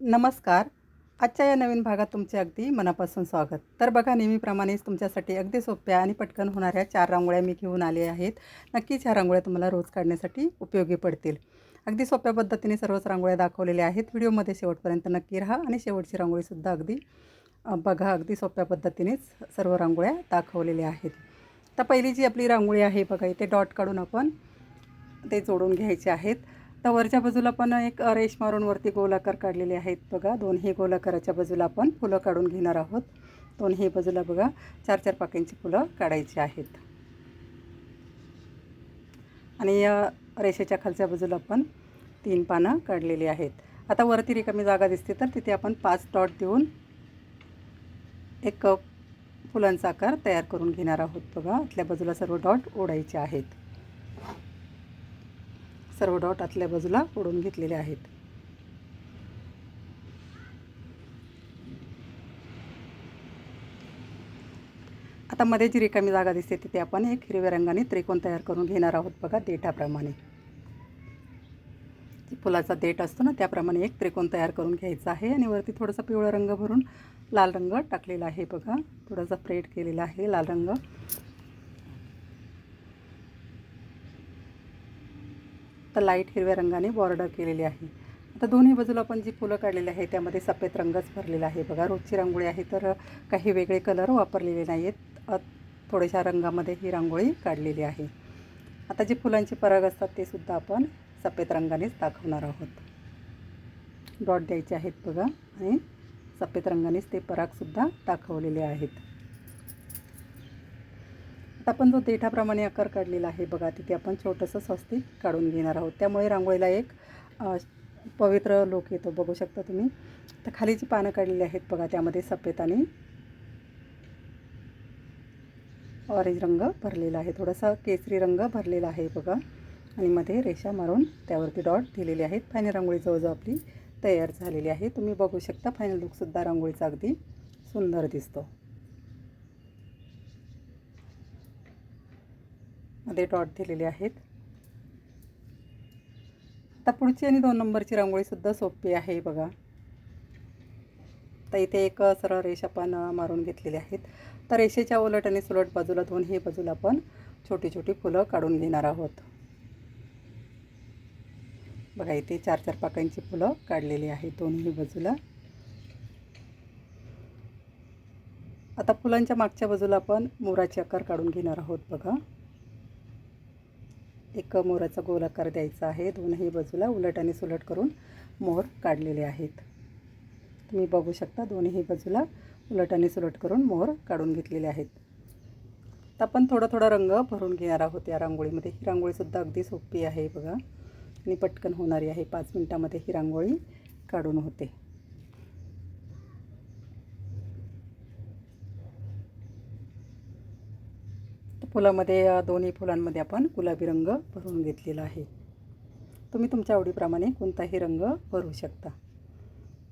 नमस्कार. आजच्या या नवीन भागात तुमचे अगदी मनापासून स्वागत. तर बघा नेहमीप्रमाणेच तुमच्यासाठी अगदी सोप्या आणि पटकन होणाऱ्या 4 रांगोळ्या मी घेऊन आले आहेत. नक्कीच ह्या रांगोळ्या तुम्हाला रोज काढण्यासाठी उपयोगी पडतील. अगदी सोप्या पद्धतीने सर्वच रांगोळ्या दाखवलेल्या आहेत. व्हिडिओमध्ये शेवटपर्यंत नक्की राहा आणि शेवटची रांगोळीसुद्धा बघा अगदी सोप्या पद्धतीनेच सर्व रांगोळ्या दाखवलेल्या आहेत. तर पहिली जी आपली रांगोळी आहे बघा इथे डॉट काढून आपण ते जोडून घ्यायचे आहेत. तर वरच्या बाजूला पण एक रेष मारून वरती गोलाकार काढलेले आहेत बघा. दोन्ही गोलाकाराच्या बाजूला आपण फुलं काढून घेणार आहोत. दोन्ही बाजूला बघा 4-4 पाकळ्यांची फुलं काढायची आहेत. आणि या रेषेच्या खालच्या बाजूला आपण 3 पानं काढलेली आहेत. आता वरती रिकामी जागा दिसते तर तिथे आपण 5 डॉट देऊन एक फुलांचा आकार तयार करून घेणार आहोत बघा. आतल्या बाजूला सर्व डॉट ओढायचे आहेत. सर्व डॉट आतल्या बाजूला ओढून घेतलेले आहेत. आता मध्ये जी रिकामी जागा दिसते तिथे आपण एक हिरव्या रंगाने त्रिकोण तयार करून घेणार आहोत बघा. देठाप्रमाणे फुलाचा देठ असतो ना त्याप्रमाणे एक त्रिकोण तयार करून घ्यायचा आहे. आणि वरती थोडासा पिवळा रंग भरून लाल रंग टाकलेला आहे बघा. थोडासा स्प्रेड केलेला आहे लाल रंग. तर लाईट हिरव्या रंगाने बॉर्डर केलेली आहे. आता दोन्ही बाजूला आपण जी फुलं काढलेली आहे त्यामध्ये सफेद रंगच भरलेला आहे बघा. रोजची रांगोळी आहे तर काही वेगळे कलर वापरलेले नाही आहेत. थोड्याशा रंगामध्ये ही रांगोळी काढलेली आहे. आता जे फुलांचे पराग असतात ते सुद्धा आपण सफेद रंगानेच दाखवणार आहोत. डॉट द्यायचे आहेत बघा आणि सफेद रंगानेच ते परागसुद्धा दाखवलेले आहेत. आता आपण जो देठाप्रमाणे आकार काढलेला आहे बघा तिथे आपण छोटंसं स्वस्तिक काढून घेणार आहोत. त्यामुळे रांगोळीला एक पवित्र लूक येतो बघू शकता तुम्ही. तर खाली जी पानं काढलेली आहेत बघा त्यामध्ये सफेद आणि ऑरेंज रंग भरलेला आहे. थोडासा केसरी रंग भरलेला आहे बघा. आणि मध्ये रेषा मारून त्यावरती डॉट दिलेले आहेत. फायनल रांगोळी जवळजवळ आपली तयार झालेली आहे. तुम्ही बघू शकता फायनल लूकसुद्धा रांगोळीचा अगदी सुंदर दिसतो. मध्ये डॉट दिलेले आहेत. आता पुढची आणि 2 नंबरची रांगोळीसुद्धा सोपी आहे बघा. तर इथे एक सरळ रेषा आपण मारून घेतलेली आहेत. तर रेषेच्या उलट आणि सुलट बाजूला दोन्ही बाजूला आपण छोटी छोटी फुलं काढून घेणार आहोत बघा. इथे 4-4 पाकळ्यांची फुलं काढलेली आहेत दोन्ही बाजूला. आता फुलांच्या मागच्या बाजूला आपण मोराचे आकार काढून घेणार आहोत बघा. एक मोराचा गोल आकार द्यायचा आहे. दोन्ही बाजूला उलट आणि सुलट करून मोर काढलेले आहेत. तुम्ही बघू शकता दोन्ही बाजूला उलट आणि सुलट करून मोर काढून घेतलेले आहेत. तर आपण थोडा थोडा रंग भरून घेणार आहोत या रांगोळीमध्ये. ही रांगोळीसुद्धा अगदी सोपी आहे बघा आणि पटकन होणारी आहे. 5 मिनिटामध्ये ही रांगोळी काढून होते. फुलामध्ये दोन्ही फुलांमध्ये आपण गुलाबी रंग भरून घेतलेला आहे. तुम्ही तुमच्या आवडीप्रमाणे कोणताही रंग भरू शकता.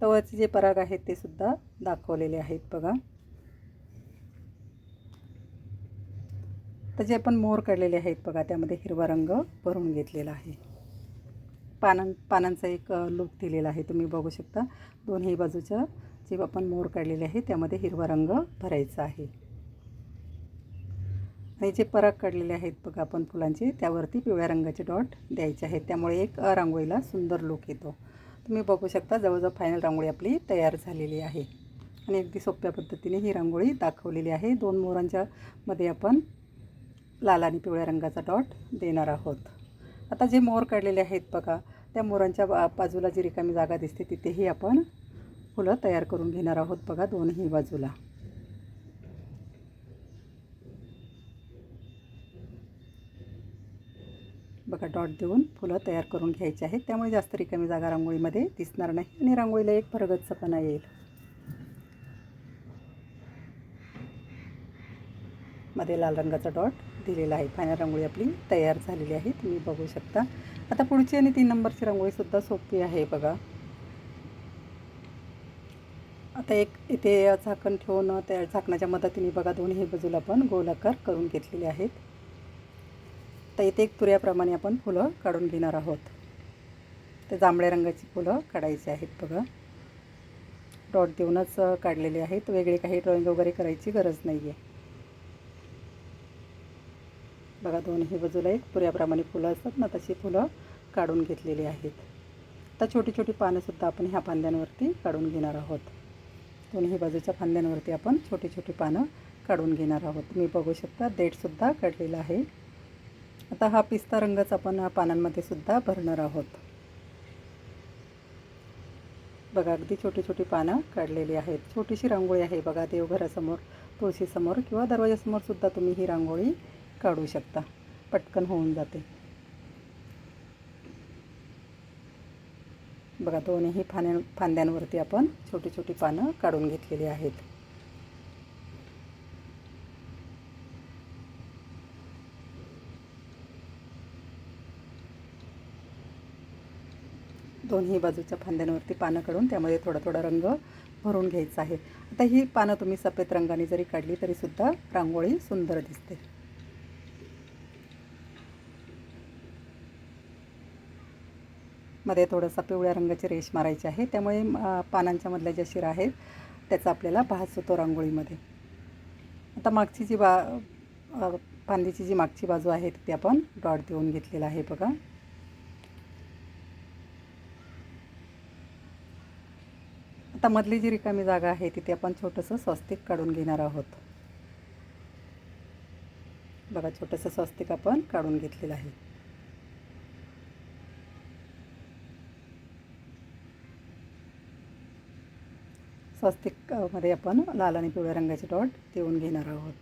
तवरचे जे पराग आहेत ते सुद्धा दाखवलेले आहेत बघा. तर जे आपण मोर काढलेले आहेत बघा त्यामध्ये हिरवा रंग भरून घेतलेला आहे. पानांचा एक लूक दिलेला आहे तुम्ही बघू शकता. दोन्ही बाजूच्या जे आपण मोर काढलेले आहे त्यामध्ये हिरवा रंग भरायचा आहे. आणि जे पराग काढलेले आहेत बघा आपण फुलांचे त्यावरती पिवळ्या रंगाचे डॉट द्यायचे आहेत. त्यामुळे एक रांगोळीला सुंदर लूक येतो. तुम्ही बघू शकता जवळजवळ फायनल रांगोळी आपली तयार झालेली आहे. आणि अगदी सोप्या पद्धतीने ही रांगोळी दाखवलेली आहे. 2 मोरांच्या मध्ये आपण लाल आणि पिवळ्या रंगाचा डॉट देणार आहोत. आता जे मोर काढलेले आहेत बघा त्या मोरांच्या बाजूला जी रिकामी जागा दिसते तिथेही आपण फुलं तयार करून घेणार आहोत बघा दोन्ही बाजूला. बघा डॉट देऊन फुलं तयार करून घ्यायची आहेत. त्यामुळे जास्त रिकामी जागा रांगोळीमध्ये दिसणार नाही आणि रांगोळीला एक भरगच्चपणा येईल. मध्ये लाल रंगाचा डॉट दिलेला आहे. फायनल रांगोळी आपली तयार झालेली आहे. तुम्ही बघू शकता. आता पुढची आणि 3 नंबरची रांगोळीसुद्धा सोपी आहे बघा. आता एक इथे झाकण ठेवून त्या झाकणाच्या मदतीने बघा दोन्ही बाजूला आपण गोलाकार करून घेतलेले आहेत. तर इथे एक तुऱ्याप्रमाणे आपण फुलं काढून घेणार आहोत. ते जांभळ्या रंगाची फुलं काढायची आहेत बघा. डॉट देऊनच काढलेले आहेत. वेगळे काही ड्रॉइंग वगैरे करायची गरज नाही आहे. बघा दोन्ही बाजूला एक तुऱ्याप्रमाणे फुलं असतात ना, तशी फुलं काढून घेतलेली आहेत. आता छोटी छोटी पानंसुद्धा आपण ह्या फांद्यांवरती काढून घेणार आहोत. दोन्ही बाजूच्या फांद्यांवरती आपण छोटी छोटी पानं काढून घेणार आहोत. तुम्ही बघू शकता देठसुद्धा काढलेला आहे. आता हा पिस्ता रंगच आपण पानांमध्ये सुद्धा भरणार आहोत. बघा अगदी छोटी छोटी पानं काढलेली आहेत. छोटीशी रांगोळी आहे बघा. देवघरासमोर, तुळशीसमोर किंवा दरवाजासमोर सुद्धा तुम्ही ही रांगोळी काढू शकता. पटकन होऊन जाते. बघा दोन्ही फांद्यांवरती आपण छोटी छोटी पानं काढून घेतलेली आहेत. दोन्ही बाजूच्या फांद्यांवरती पानं काढून त्यामध्ये थोडा थोडा रंग भरून घ्यायचा आहे. आता ही पानं तुम्ही सफेद रंगाने जरी काढली तरीसुद्धा रांगोळी सुंदर दिसते. मध्ये थोडासा पिवळ्या रंगाची रेष मारायची आहे. त्यामुळे पानांच्या मधल्या ज्या शिरा आहेत त्याचा आपल्याला भास होतो रांगोळीमध्ये. आता मागची जी फांदीची जी मागची बाजू आहे तिथे आपण डॉट देऊन घेतलेला आहे बघा. आता मधली जी रिकामी जागा आहे तिथे आपण छोटंसं स्वस्तिक काढून घेणार आहोत. बघा छोटंसं स्वस्तिक आपण काढून घेतलेलं आहे. स्वस्तिकमध्ये आपण लाल आणि पिवळ्या रंगाचे डॉट देऊन घेणार आहोत.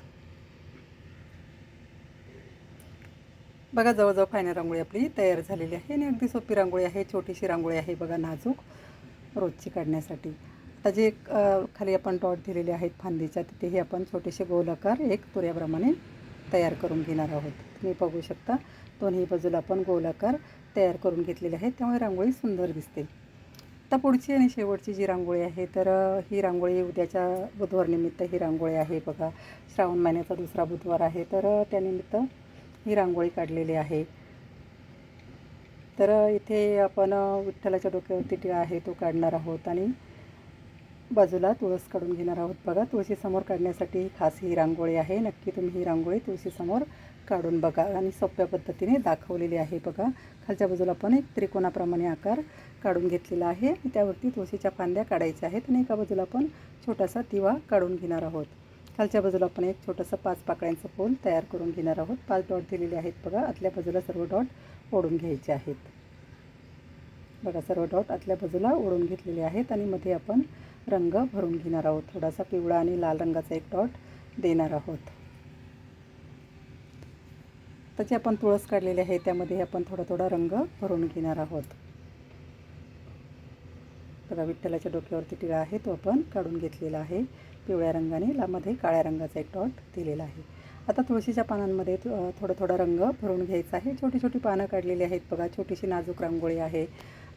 बघा जवळजवळ फायनल रांगोळी आपली तयार झालेली आहे आणि अगदी सोपी रांगोळी आहे. छोटीशी रांगोळी आहे बघा, नाजूक, रोजची काढण्यासाठी. आता जे खाली आपण डॉट दिलेले आहेत फांदीच्या तिथेही आपण छोटेसे गोलाकार एक तुऱ्याप्रमाणे तयार करून घेणार आहोत. तुम्ही बघू शकता दोन्ही बाजूला आपण गोलाकार तयार करून घेतलेले आहेत. त्यामुळे रांगोळी सुंदर दिसते. आता पुढची आणि शेवटची जी रांगोळी आहे तर ही रांगोळी उद्याच्या बुधवारनिमित्त ही रांगोळी आहे बघा. श्रावण महिन्याचा दुसरा बुधवार आहे तर त्यानिमित्त ही रांगोळी काढलेली आहे. तर इथे आपण विठ्ठलाच्या डोक्यावरती टिळा आहे तो काढणार आहोत आणि बाजूला तुळस काढून घेणार आहोत. बघा तुळशीसमोर काढण्यासाठी खास ही रांगोळी आहे. नक्की तुम्ही ही रांगोळी तुळशीसमोर काढून बघा आणि सोप्या पद्धतीने दाखवलेली आहे बघा. खालच्या बाजूला आपण एक त्रिकोणाप्रमाणे आकार काढून घेतलेला आहे. त्यावरती तुळशीच्या फांद्या काढायच्या आहेत आणि एका बाजूला आपण छोटासा दिवा काढून घेणार आहोत. खालच्या बाजूला आपण एक छोटंसं 5 पाकळ्यांचं फूल तयार करून घेणार आहोत. 5 डॉट दिलेले आहेत बघा. आतल्या बाजूला सर्व डॉट ओढून घ्यायचे आहेत. बघा सर्व डॉट आतल्या बाजूला ओढून घेतलेले आहेत आणि मध्ये आपण रंग भरून घेणार आहोत. थोडासा पिवळा आणि लाल रंगाचा एक डॉट देणार आहोत. त्याची आपण तुळस काढलेली आहे त्यामध्ये आपण थोडा थोडा रंग भरून घेणार आहोत. बघा विठ्ठलाच्या डोक्यावरती टिळा आहे तो आपण काढून घेतलेला आहे पिवळ्या रंगाने. मध्ये काळ्या रंगाचा एक डॉट दिलेला आहे. आता तुळशीच्या पानांमध्ये थोडा थोडा रंग भरून घ्यायचा आहे. छोटी छोटी पानं काढलेली आहेत बघा. छोटीशी नाजूक रांगोळी आहे.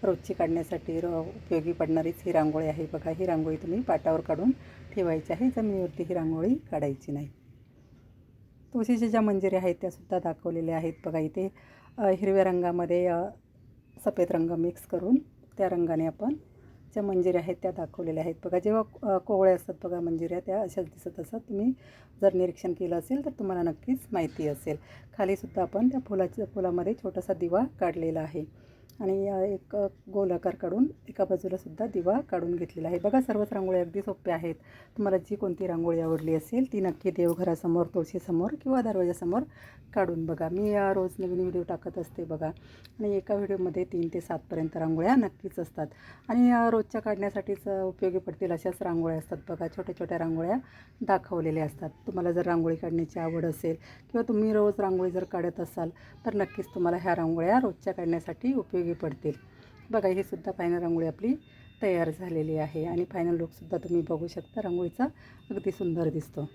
रोजची काढण्यासाठी उपयोगी पडणारीच ही रांगोळी आहे बघा. ही रांगोळी तुम्ही पाटावर काढून ठेवायची आहे. जमिनीवरती ही रांगोळी काढायची नाही. तुळशीच्या ज्या मंजिऱ्या आहेत त्यासुद्धा दाखवलेल्या आहेत बघा. इथे हिरव्या रंगामध्ये सफेद रंग मिक्स करून त्या रंगाने आपण ज्या मंजिऱ्या आहेत त्या दाखवलेल्या आहेत बघा. जेव्हा कोवळ्या असतात बघा मंजिऱ्या त्या अशाच दिसत असतात. तुम्ही जर निरीक्षण केलं असेल तर तुम्हाला नक्कीच माहिती असेल. खालीसुद्धा आपण त्या फुलामध्ये छोटासा दिवा काढलेला आहे आणि एक गोलाकार काढून एका बाजूलासुद्धा दिवा काढून घेतलेला आहे बघा. सर्वच रांगोळी अगदी सोप्या आहेत. तुम्हाला जी कोणती रांगोळी आवडली असेल ती नक्की देवघरासमोर, तुळशीसमोर किंवा दरवाजासमोर काढून बघा. मी रोज नवीन व्हिडिओ टाकत असते बघा आणि एका व्हिडिओमध्ये 3 ते 7पर्यंत रांगोळ्या नक्कीच असतात आणि रोजच्या काढण्यासाठीच उपयोगी पडतील अशाच रांगोळ्या असतात बघा. छोट्या छोट्या रांगोळ्या दाखवलेल्या असतात. तुम्हाला जर रांगोळी काढण्याची आवड असेल किंवा तुम्ही रोज रांगोळी जर काढत असाल तर नक्कीच तुम्हाला ह्या रांगोळ्या रोजच्या काढण्यासाठी उपयोगी पडतील बघा. ही सुद्धा फायनल रांगोळी आपली तयार झालेली आहे आणि फायनल लुकसुद्धा तुम्ही बघू शकता. रांगोळीचा अगदी सुंदर दिसतो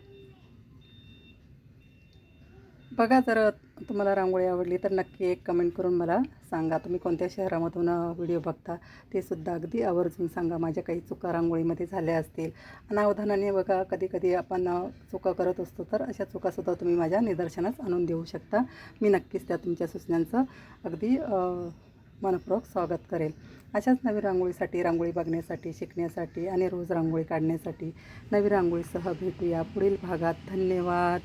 बघा. जर तुम्हाला रांगोळी आवडली तर नक्की एक कमेंट करून मला सांगा. तुम्ही कोणत्या शहरामधून व्हिडिओ बघता ते सुद्धा अगदी आवर्जून सांगा. माझ्या काही चुका रांगोळीमध्ये झाल्या असतील अनावधानाने बघा. कधी कधी आपण चुका करत असतो तर अशा चुकासुद्धा तुम्ही माझ्या निदर्शनास आणून देऊ शकता. मी नक्कीच त्या तुमच्या सूचनांचं अगदी मनपूर्वक स्वागत करेल. अशाच नवीन रांगोळीसाठी, रांगोळी बघण्यासाठी, शिकण्यासाठी आणि रोज रांगोळी काढण्यासाठी नवीन रांगोळीसह भेटूया पुढील भागात. धन्यवाद.